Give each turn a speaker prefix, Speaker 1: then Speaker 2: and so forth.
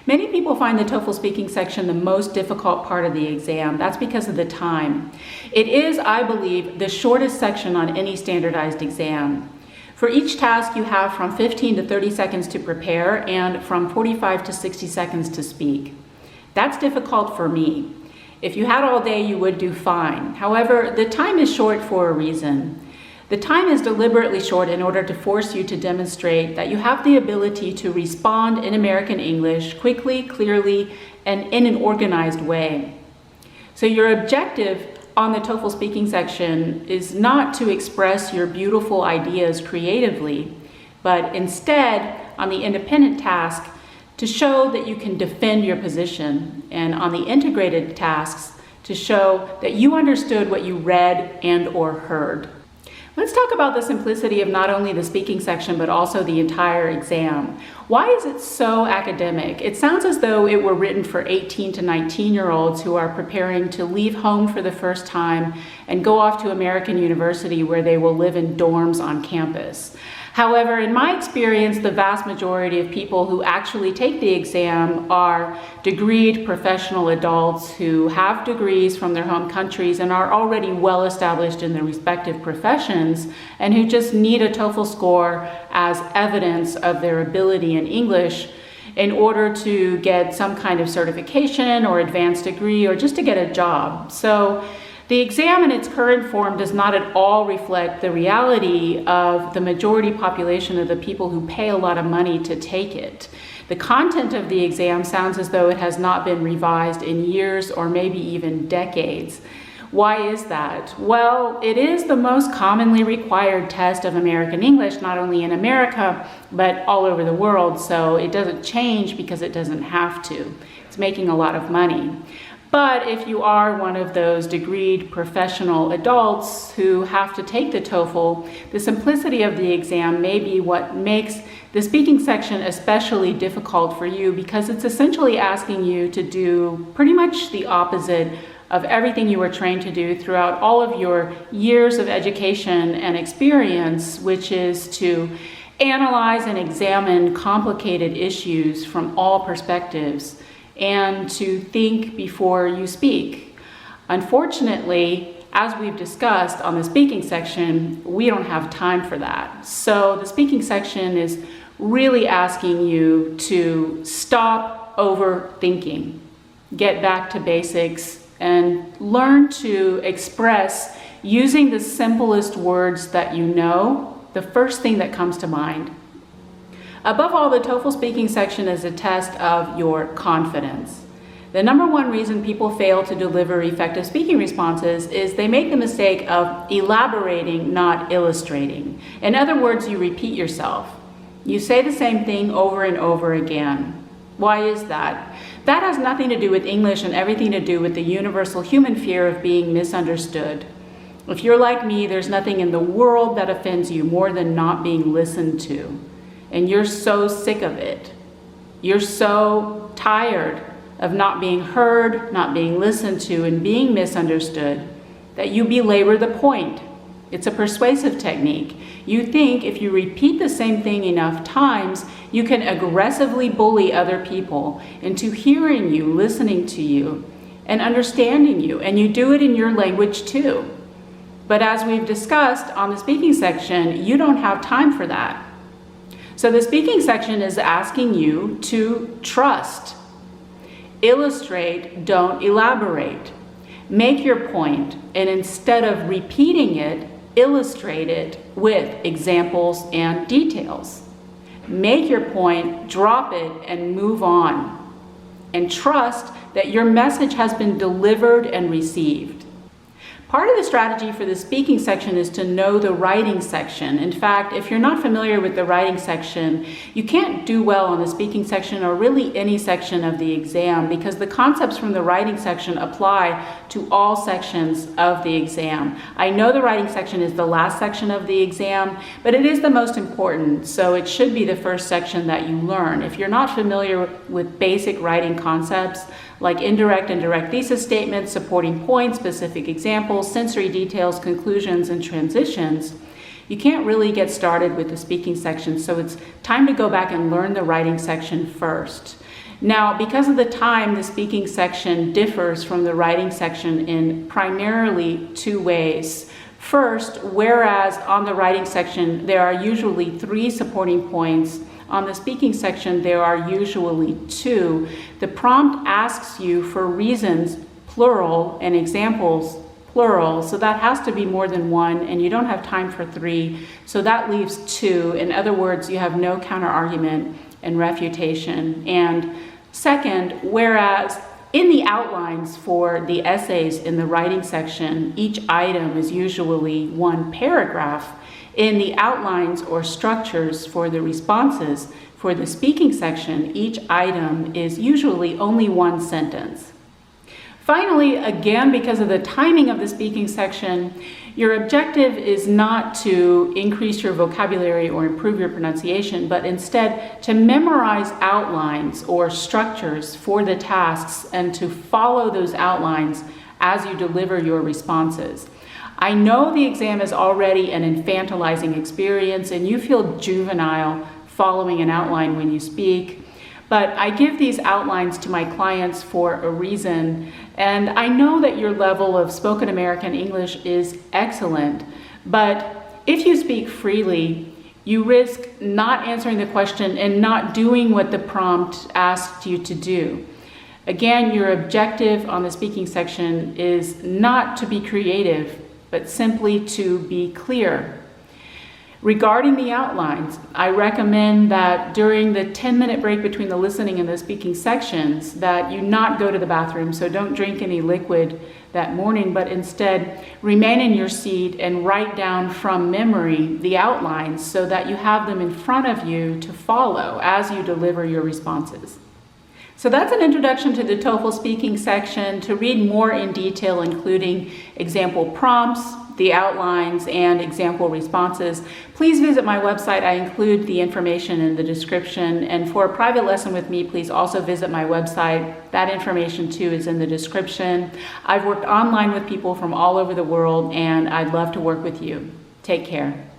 Speaker 1: Many people find the TOEFL speaking section the most difficult part of the exam. That's because of the time. It is, I believe, the shortest section on any standardized exam. For each task, you have from 15 to 30 seconds to prepare and from 45 to 60 seconds to speak. That's difficult for me. If you had all day, you would do fine. However, the time is short for a reason. The time is deliberately short in order to force you to demonstrate that you have the ability to respond in American English quickly, clearly, and in an organized way. So your objective on the TOEFL speaking section is not to express your beautiful ideas creatively, but instead, on the independent task, to show that you can defend your position, and on the integrated tasks, to show that you understood what you read and or heard. Let's talk about the simplicity of not only the speaking section, but also the entire exam. Why is it so academic? It sounds as though it were written for 18 to 19-year-olds who are preparing to leave home for the first time and go off to American University where they will live in dorms on campus. However, in my experience, the vast majority of people who actually take the exam are degreed professional adults who have degrees from their home countries and are already well established in their respective professions and who just need a TOEFL score as evidence of their ability in English in order to get some kind of certification or advanced degree or just to get a job. So the exam in its current form does not at all reflect the reality of the majority population of the people who pay a lot of money to take it. The content of the exam sounds as though it has not been revised in years or maybe even decades. Why is that? Well, it is the most commonly required test of American English, not only in America, but all over the world. So it doesn't change because it doesn't have to. It's making a lot of money. But if you are one of those degreed professional adults who have to take the TOEFL, the simplicity of the exam may be what makes the speaking section especially difficult for you, because it's essentially asking you to do pretty much the opposite of everything you were trained to do throughout all of your years of education and experience, which is to analyze and examine complicated issues from all perspectives, and to think before you speak. Unfortunately, as we've discussed on the speaking section, we don't have time for that. So the speaking section is really asking you to stop overthinking, get back to basics, and learn to express using the simplest words that you know, the first thing that comes to mind. Above all, the TOEFL speaking section is a test of your confidence. The number one reason people fail to deliver effective speaking responses is they make the mistake of elaborating, not illustrating. In other words, you repeat yourself. You say the same thing over and over again. Why is that? That has nothing to do with English and everything to do with the universal human fear of being misunderstood. If you're like me, there's nothing in the world that offends you more than not being listened to. And you're so sick of it. You're so tired of not being heard, not being listened to, and being misunderstood that you belabor the point. It's a persuasive technique. You think if you repeat the same thing enough times, you can aggressively bully other people into hearing you, listening to you, and understanding you. And you do it in your language too. But as we've discussed on the speaking section, you don't have time for that. So the speaking section is asking you to trust, illustrate, don't elaborate. Make your point, and instead of repeating it, illustrate it with examples and details. Make your point, drop it, and move on. And trust that your message has been delivered and received. Part of the strategy for the speaking section is to know the writing section. In fact, if you're not familiar with the writing section, you can't do well on the speaking section or really any section of the exam, because the concepts from the writing section apply to all sections of the exam. I know the writing section is the last section of the exam, but it is the most important, so it should be the first section that you learn. If you're not familiar with basic writing concepts, like indirect and direct thesis statements, supporting points, specific examples, sensory details, conclusions, and transitions, you can't really get started with the speaking section, so it's time to go back and learn the writing section first. Now, because of the time, the speaking section differs from the writing section in primarily two ways. First, whereas on the writing section there are usually 3 supporting points, on the speaking section there are usually 2. The prompt asks you for reasons, plural, and examples, plural, so that has to be more than 1, and you don't have time for 3, so that leaves 2. In other words, you have no counter-argument and refutation. And second, whereas in the outlines for the essays in the writing section, each item is usually 1 paragraph, in the outlines or structures for the responses for the speaking section, each item is usually only 1 sentence. Finally, again, because of the timing of the speaking section, your objective is not to increase your vocabulary or improve your pronunciation, but instead to memorize outlines or structures for the tasks and to follow those outlines as you deliver your responses. I know the exam is already an infantilizing experience and you feel juvenile following an outline when you speak, but I give these outlines to my clients for a reason, and I know that your level of spoken American English is excellent, but if you speak freely, you risk not answering the question and not doing what the prompt asked you to do. Again, your objective on the speaking section is not to be creative, but simply to be clear. Regarding the outlines, I recommend that during the 10-minute break between the listening and the speaking sections that you not go to the bathroom, so don't drink any liquid that morning, but instead remain in your seat and write down from memory the outlines so that you have them in front of you to follow as you deliver your responses. So that's an introduction to the TOEFL speaking section. To read more in detail, including example prompts, the outlines, and example responses, please visit my website. I include the information in the description. And for a private lesson with me, please also visit my website. That information too is in the description. I've worked online with people from all over the world, and I'd love to work with you. Take care.